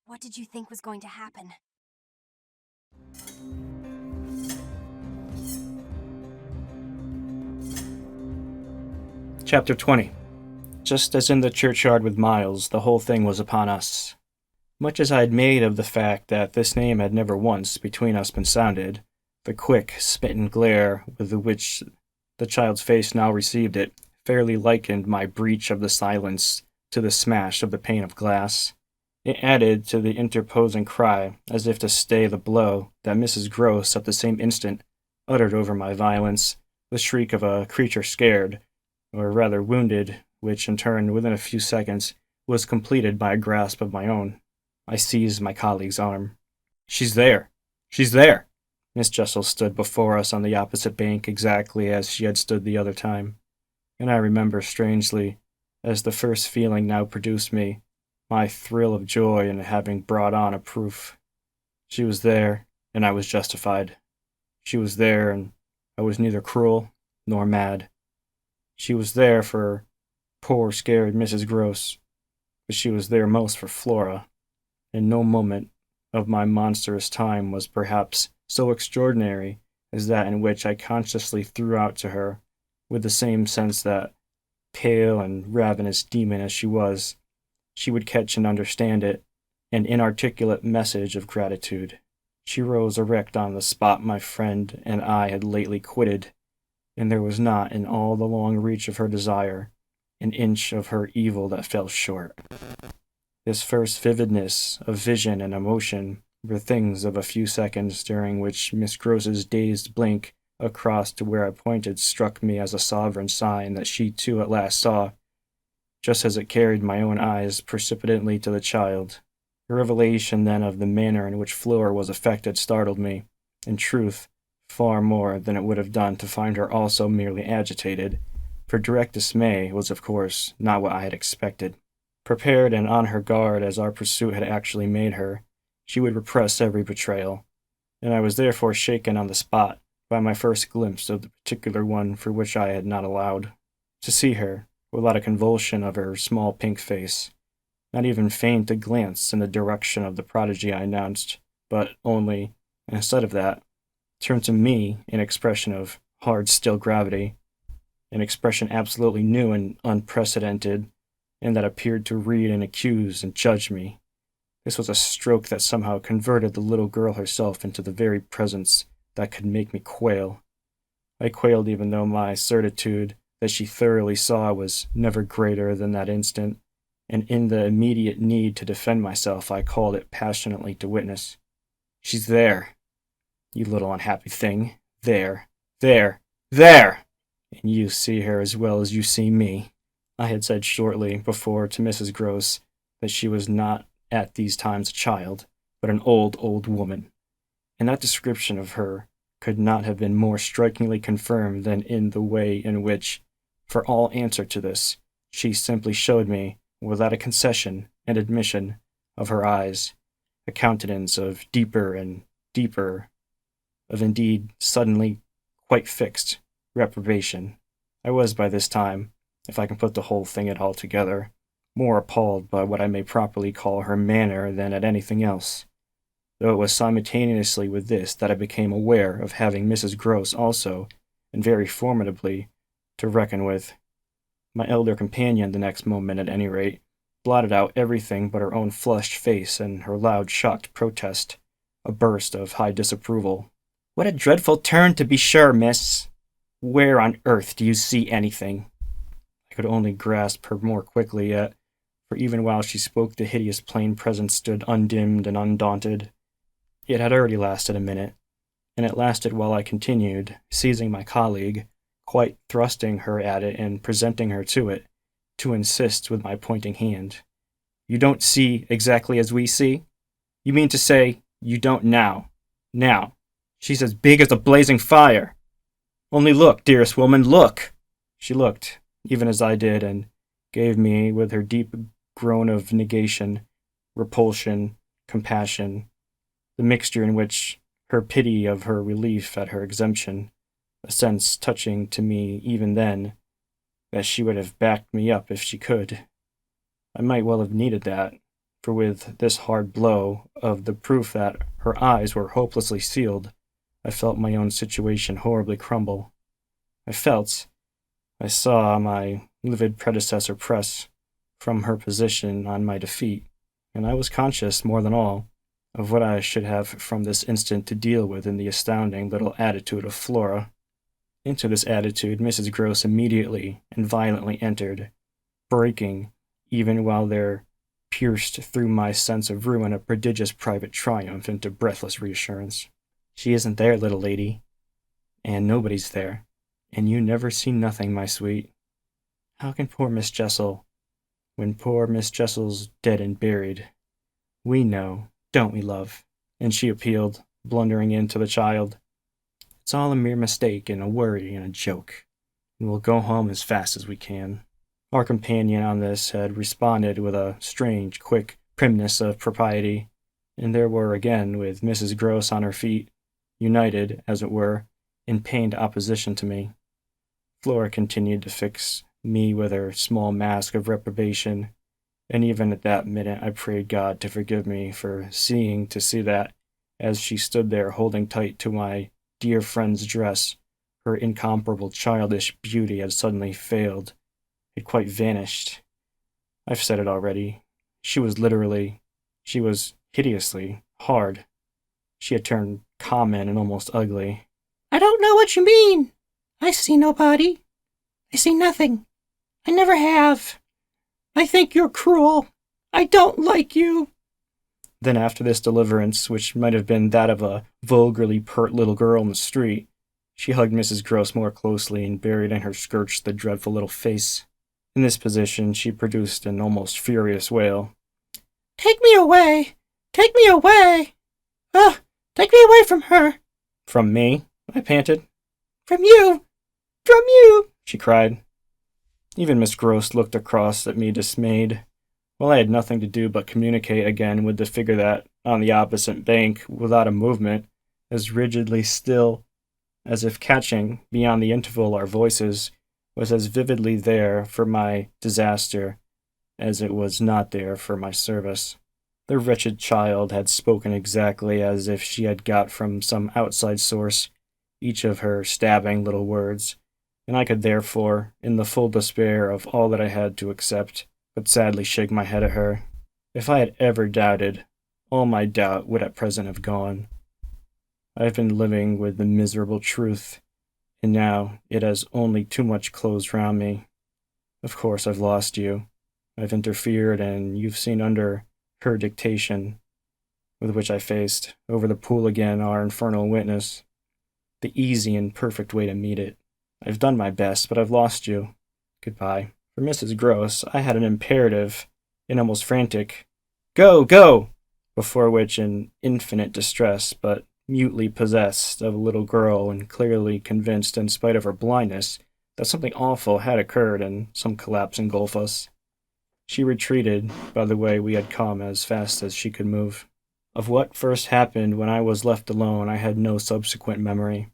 What did you think was going to happen? Chapter 20. Just as in the churchyard with Miles, the whole thing was upon us. Much as I had made of the fact that this name had never once between us been sounded, the quick, smitten glare with which the child's face now received it fairly likened my breach of the silence to the smash of the pane of glass. It added to the interposing cry, as if to stay the blow, that Mrs. Gross at the same instant uttered over my violence, the shriek of a creature scared, or rather wounded, which in turn, within a few seconds, was completed by a grasp of my own. I seized my colleague's arm. "She's there! She's there!" Miss Jessel stood before us on the opposite bank exactly as she had stood the other time. And I remember strangely, as the first feeling now produced me, my thrill of joy in having brought on a proof. She was there, and I was justified. She was there, and I was neither cruel nor mad. She was there for poor scared Mrs. Gross, but she was there most for Flora, and no moment of my monstrous time was perhaps so extraordinary as that in which I consciously threw out to her, with the same sense that, pale and ravenous demon as she was, she would catch and understand it, an inarticulate message of gratitude. She rose erect on the spot my friend and I had lately quitted, and there was not in all the long reach of her desire an inch of her evil that fell short. This first vividness of vision and emotion were things of a few seconds, during which Miss Gross's dazed blink across to where I pointed struck me as a sovereign sign that she too at last saw, just as it carried my own eyes precipitately to the child. The revelation then of the manner in which Flora was affected startled me, in truth, far more than it would have done to find her also merely agitated, for direct dismay was of course not what I had expected. Prepared and on her guard as our pursuit had actually made her, she would repress every betrayal, and I was therefore shaken on the spot by my first glimpse of the particular one for which I had not allowed. To see her, without a convulsion of her small pink face, not even feign to glance in the direction of the prodigy I announced, but only, instead of that, turn to me an expression of hard still gravity, an expression absolutely new and unprecedented, and that appeared to read and accuse and judge me. This was a stroke that somehow converted the little girl herself into the very presence that could make me quail. I quailed even though my certitude that she thoroughly saw was never greater than that instant, and in the immediate need to defend myself I called it passionately to witness. "She's there, you little unhappy thing. There, there, there! And you see her as well as you see me." I had said shortly before to Mrs. Gross that she was not at these times a child, but an old woman, and that description of her could not have been more strikingly confirmed than in the way in which, for all answer to this, she simply showed me, without a concession and admission of her eyes, a countenance of deeper and deeper, of indeed suddenly quite fixed, reprobation. I was by this time, if I can put the whole thing at all together, more appalled by what I may properly call her manner than at anything else, though it was simultaneously with this that I became aware of having Mrs. Gross also, and very formidably, to reckon with. My elder companion, the next moment at any rate, blotted out everything but her own flushed face and her loud shocked protest, a burst of high disapproval. "What a dreadful turn, to be sure, miss! Where on earth do you see anything?" I could only grasp her more quickly yet, for even while she spoke the hideous plain presence stood undimmed and undaunted. It had already lasted a minute, and it lasted while I continued, seizing my colleague, quite thrusting her at it and presenting her to it, to insist with my pointing hand. "You don't see exactly as we see? You mean to say you don't now? Now, she's as big as a blazing fire! Only look, dearest woman, look!" She looked, even as I did, and gave me, with her deep groan of negation, repulsion, compassion, the mixture in which her pity of her relief at her exemption, a sense touching to me even then, that she would have backed me up if she could. I might well have needed that, for with this hard blow of the proof that her eyes were hopelessly sealed, I felt my own situation horribly crumble. I saw my livid predecessor press from her position on my defeat, and I was conscious, more than all, of what I should have from this instant to deal with in the astounding little attitude of Flora. Into this attitude Mrs. Gross immediately and violently entered, breaking, even while there pierced through my sense of ruin a prodigious private triumph into breathless reassurance. She isn't there, little lady, and nobody's there, and you never see nothing, my sweet. How can poor Miss Jessel, when poor Miss Jessel's dead and buried? We know, don't we, love? And she appealed, blundering in to the child. It's all a mere mistake and a worry and a joke, and we'll go home as fast as we can. Our companion on this had responded with a strange, quick primness of propriety, and there were again, with Mrs. Gross on her feet, united, as it were, in pained opposition to me. Flora continued to fix me with her small mask of reprobation, and even at that minute I prayed God to forgive me for seeing to see that, as she stood there holding tight to my dear friend's dress, her incomparable childish beauty had suddenly failed, had quite vanished. I've said it already. She was hideously hard. She had turned common and almost ugly. I don't know what you mean. I see nobody. I see nothing. I never have. I think you're cruel. I don't like you. Then after this deliverance, which might have been that of a vulgarly pert little girl in the street, she hugged Mrs. Gross more closely and buried in her skirts the dreadful little face. In this position she produced an almost furious wail. Take me away! Take me away! Ugh! Take me away from her! From me? I panted. From you! From you! She cried. Even Miss Gross looked across at me dismayed, while I had nothing to do but communicate again with the figure that, on the opposite bank, without a movement, as rigidly still as if catching, beyond the interval, our voices, was as vividly there for my disaster as it was not there for my service. The wretched child had spoken exactly as if she had got from some outside source each of her stabbing little words, and I could therefore, in the full despair of all that I had to accept, but sadly shake my head at her. If I had ever doubted, all my doubt would at present have gone. I have been living with the miserable truth, and now it has only too much closed round me. Of course I've lost you. I've interfered, and you've seen under her dictation, with which I faced, over the pool again, our infernal witness, the easy and perfect way to meet it. I've done my best, but I've lost you. Goodbye. For Mrs. Gross, I had an imperative, an almost frantic, "Go, go!" before which, in infinite distress, but mutely possessed of a little girl and clearly convinced, in spite of her blindness, that something awful had occurred and some collapse engulf us, she retreated by the way we had come as fast as she could move. Of what first happened when I was left alone I had no subsequent memory.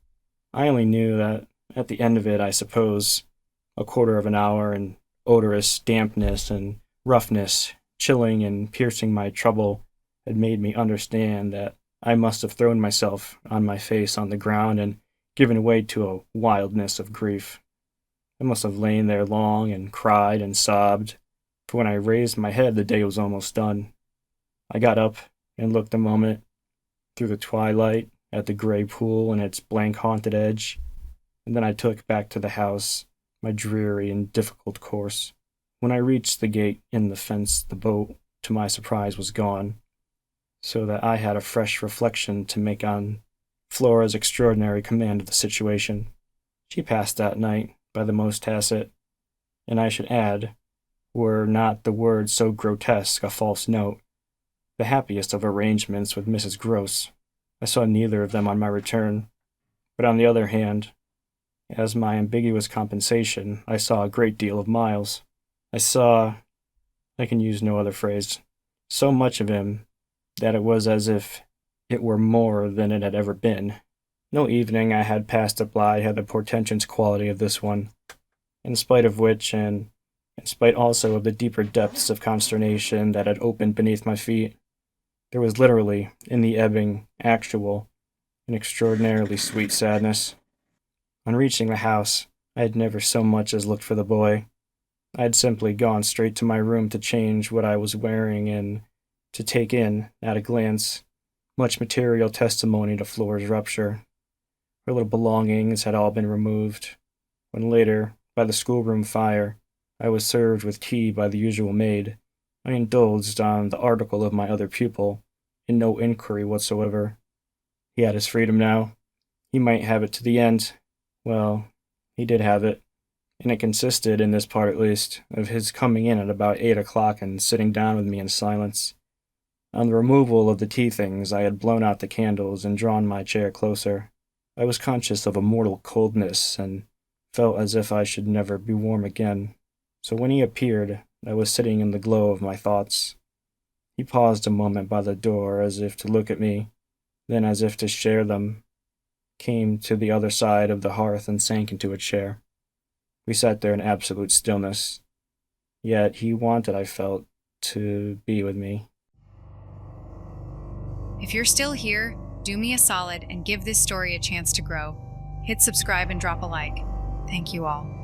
I only knew that at the end of it, I suppose, a quarter of an hour, and odorous dampness and roughness, chilling and piercing my trouble, had made me understand that I must have thrown myself on my face on the ground and given way to a wildness of grief. I must have lain there long and cried and sobbed, for when I raised my head the day was almost done. I got up and looked a moment through the twilight at the gray pool and its blank-haunted edge, and then I took back to the house my dreary and difficult course. When I reached the gate in the fence, the boat, to my surprise, was gone, so that I had a fresh reflection to make on Flora's extraordinary command of the situation. She passed that night by the most tacit, and I should add, were not the words so grotesque a false note, the happiest of arrangements with Mrs. Gross. I saw neither of them on my return, but on the other hand, as my ambiguous compensation, I saw a great deal of Miles. I can use no other phrase, so much of him that it was as if it were more than it had ever been. No evening I had passed at Bly had the portentous quality of this one, in spite of which, and in spite also of the deeper depths of consternation that had opened beneath my feet. There was literally, in the ebbing, actual, an extraordinarily sweet sadness. On reaching the house, I had never so much as looked for the boy. I had simply gone straight to my room to change what I was wearing and to take in, at a glance, much material testimony to Flora's rupture. Her little belongings had all been removed. When later, by the schoolroom fire, I was served with tea by the usual maid, I indulged on the article of my other pupil, in no inquiry whatsoever. He had his freedom now. He might have it to the end. Well, he did have it, and it consisted, in this part at least, of his coming in at about 8 o'clock and sitting down with me in silence. On the removal of the tea things, I had blown out the candles and drawn my chair closer. I was conscious of a mortal coldness, and felt as if I should never be warm again. So when he appeared, I was sitting in the glow of my thoughts. He paused a moment by the door as if to look at me, then as if to share them, came to the other side of the hearth and sank into a chair. We sat there in absolute stillness. Yet he wanted, I felt, to be with me. If you're still here, do me a solid and give this story a chance to grow. Hit subscribe and drop a like. Thank you all.